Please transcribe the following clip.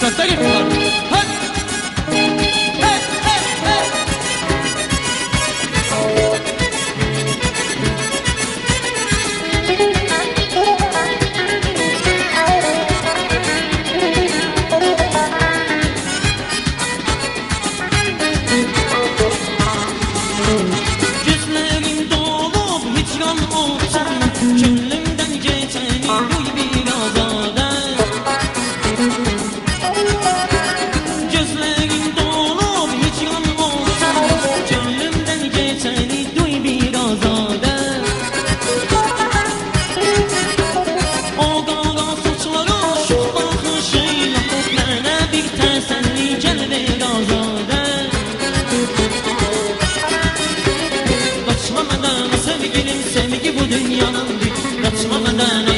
Üstadlar yapıyorlar. Hadi. Hey, hey, hey. Gözlerim dolup hiç yan olsan, gönlümden geçeni duy bir azade. Gözlerim dolup hiç yan olsan, gönlümden geçeni duy bir azade. O qara saçlara şux baxışıyla mənə bir təsəlli gəl ver azade. Kaçma benden sevgilim, sevgi bu dünyanın bir. Kaçma benden